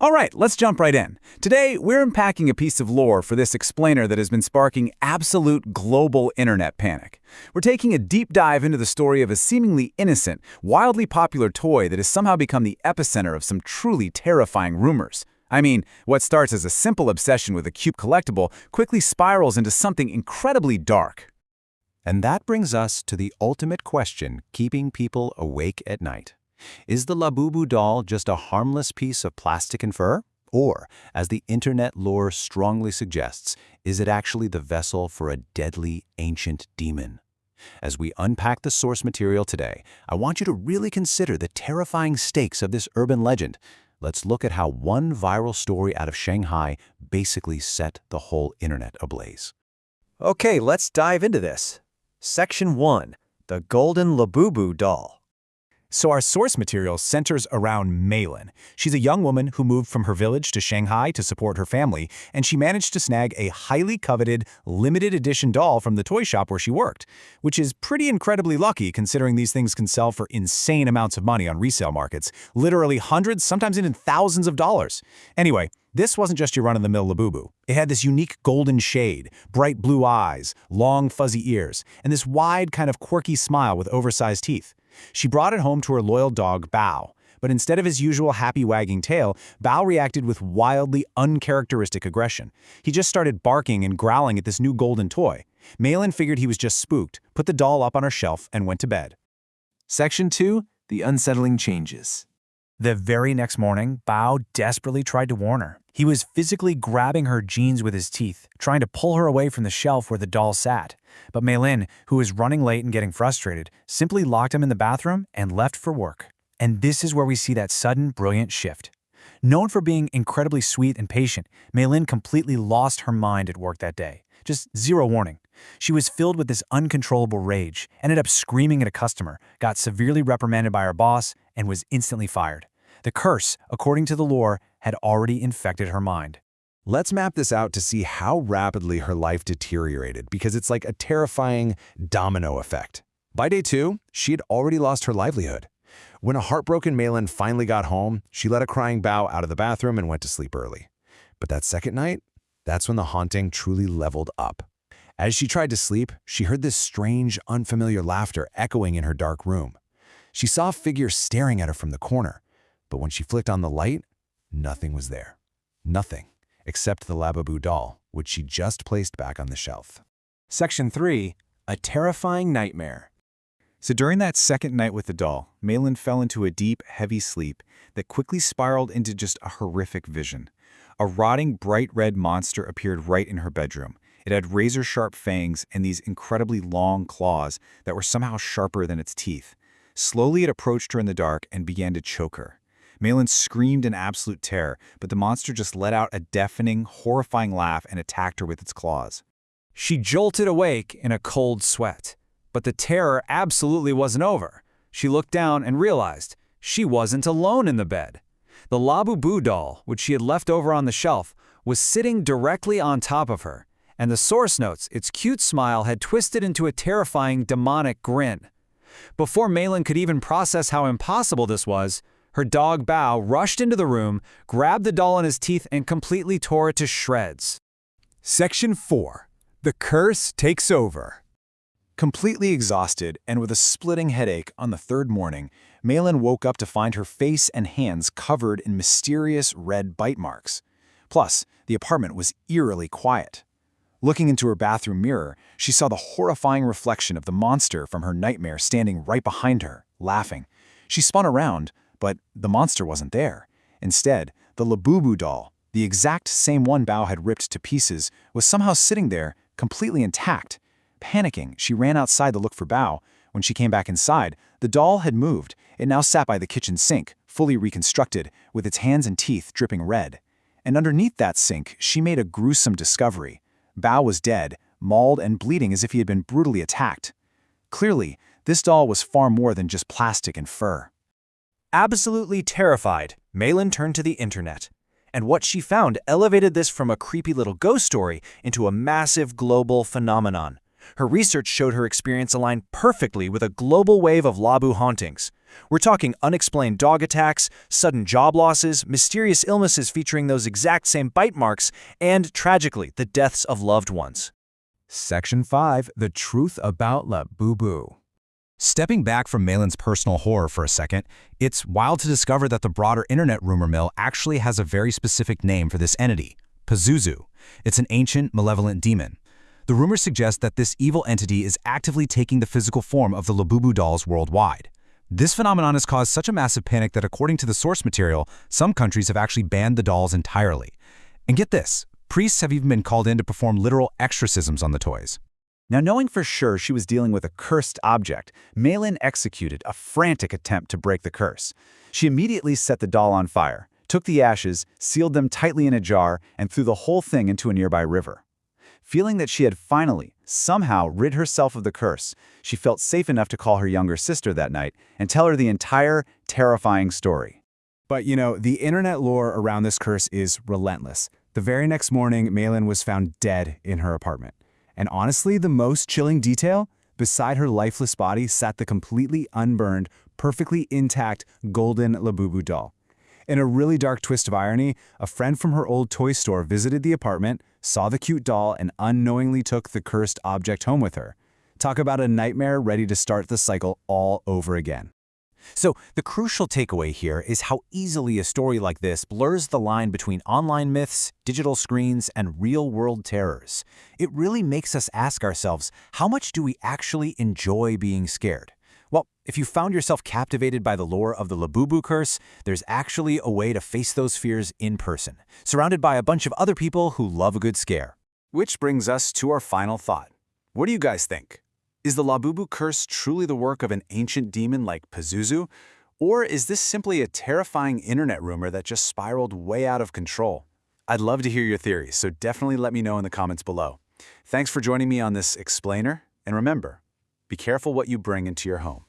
All right, let's jump right in. Today, we're unpacking a piece of lore for this explainer that has been sparking absolute global internet panic. We're taking a deep dive into the story of a seemingly innocent, wildly popular toy that has somehow become the epicenter of some truly terrifying rumors. I mean, what starts as a simple obsession with a cute collectible quickly spirals into something incredibly dark. And that brings us to the ultimate question keeping people awake at night. Is the Labubu doll just a harmless piece of plastic and fur? Or, as the internet lore strongly suggests, is it actually the vessel for a deadly ancient demon? As we unpack the source material today, I want you to really consider the terrifying stakes of this urban legend. Let's look at how one viral story out of Shanghai basically set the whole internet ablaze. Okay, let's dive into this. Section 1. The Golden Labubu Doll. So our source material centers around Melin. She's a young woman who moved from her village to Shanghai to support her family, and she managed to snag a highly coveted, limited edition doll from the toy shop where she worked, which is pretty incredibly lucky considering these things can sell for insane amounts of money on resale markets, literally hundreds, sometimes even thousands of dollars. Anyway, this wasn't just your run-of-the-mill Labubu. It had this unique golden shade, bright blue eyes, long fuzzy ears, and this wide kind of quirky smile with oversized teeth. She brought it home to her loyal dog, Bao, but instead of his usual happy wagging tail, Bao reacted with wildly uncharacteristic aggression. He just started barking and growling at this new golden toy. Melin figured he was just spooked, put the doll up on her shelf, and went to bed. Section 2. The unsettling changes. The very next morning, Bao desperately tried to warn her. He was physically grabbing her jeans with his teeth, trying to pull her away from the shelf where the doll sat. But Melin, who was running late and getting frustrated, simply locked him in the bathroom and left for work. And this is where we see that sudden, brilliant shift. Known for being incredibly sweet and patient, Melin completely lost her mind at work that day. Just zero warning. She was filled with this uncontrollable rage, ended up screaming at a customer, got severely reprimanded by her boss, and was instantly fired. The curse, according to the lore, had already infected her mind. Let's map this out to see how rapidly her life deteriorated, because it's like a terrifying domino effect. By day 2, she had already lost her livelihood. When a heartbroken Melin finally got home, she let a crying Bao out of the bathroom and went to sleep early. But that second night, that's when the haunting truly leveled up. As she tried to sleep, she heard this strange, unfamiliar laughter echoing in her dark room. She saw a figure staring at her from the corner, but when she flicked on the light, nothing was there. Nothing, except the Labubu doll, which she just placed back on the shelf. Section 3. A terrifying nightmare. So during that second night with the doll, Melin fell into a deep, heavy sleep that quickly spiraled into just a horrific vision. A rotting, bright red monster appeared right in her bedroom. It had razor-sharp fangs and these incredibly long claws that were somehow sharper than its teeth. Slowly it approached her in the dark and began to choke her. Melin screamed in absolute terror, but the monster just let out a deafening, horrifying laugh and attacked her with its claws. She jolted awake in a cold sweat. But the terror absolutely wasn't over. She looked down and realized she wasn't alone in the bed. The Labubu doll, which she had left over on the shelf, was sitting directly on top of her, and the source notes its cute smile had twisted into a terrifying demonic grin. Before Melin could even process how impossible this was, her dog Bao rushed into the room, grabbed the doll in his teeth, and completely tore it to shreds. Section 4. The curse takes over. Completely exhausted and with a splitting headache on the third morning, Melin woke up to find her face and hands covered in mysterious red bite marks. Plus, the apartment was eerily quiet. Looking into her bathroom mirror, she saw the horrifying reflection of the monster from her nightmare standing right behind her, laughing. She spun around, but the monster wasn't there. Instead, the Labubu doll, the exact same one Bao had ripped to pieces, was somehow sitting there, completely intact. Panicking, she ran outside to look for Bao. When she came back inside, the doll had moved. It now sat by the kitchen sink, fully reconstructed, with its hands and teeth dripping red. And underneath that sink, she made a gruesome discovery. Bao was dead, mauled and bleeding as if he had been brutally attacked. Clearly, this doll was far more than just plastic and fur. Absolutely terrified, Melin turned to the internet. And what she found elevated this from a creepy little ghost story into a massive global phenomenon. Her research showed her experience aligned perfectly with a global wave of Labu hauntings. We're talking unexplained dog attacks, sudden job losses, mysterious illnesses featuring those exact same bite marks, and, tragically, the deaths of loved ones. Section 5. The Truth About Labubu. Stepping back from Melin's personal horror for a second, it's wild to discover that the broader internet rumor mill actually has a very specific name for this entity, Pazuzu. It's an ancient, malevolent demon. The rumors suggest that this evil entity is actively taking the physical form of the Labubu dolls worldwide. This phenomenon has caused such a massive panic that according to the source material, some countries have actually banned the dolls entirely. And get this, priests have even been called in to perform literal exorcisms on the toys. Now, knowing for sure she was dealing with a cursed object, Melin executed a frantic attempt to break the curse. She immediately set the doll on fire, took the ashes, sealed them tightly in a jar, and threw the whole thing into a nearby river. Feeling that she had finally, somehow, rid herself of the curse, she felt safe enough to call her younger sister that night and tell her the entire terrifying story. But the internet lore around this curse is relentless. The very next morning, Melin was found dead in her apartment. And honestly, the most chilling detail? Beside her lifeless body sat the completely unburned, perfectly intact Golden Labubu doll. In a really dark twist of irony, a friend from her old toy store visited the apartment, saw the cute doll, and unknowingly took the cursed object home with her. Talk about a nightmare ready to start the cycle all over again. So, the crucial takeaway here is how easily a story like this blurs the line between online myths, digital screens, and real-world terrors. It really makes us ask ourselves, how much do we actually enjoy being scared? Well, if you found yourself captivated by the lore of the Labubu curse, there's actually a way to face those fears in person, surrounded by a bunch of other people who love a good scare. Which brings us to our final thought. What do you guys think? Is the Labubu curse truly the work of an ancient demon like Pazuzu? Or is this simply a terrifying internet rumor that just spiraled way out of control? I'd love to hear your theories, so definitely let me know in the comments below. Thanks for joining me on this explainer, and remember, be careful what you bring into your home.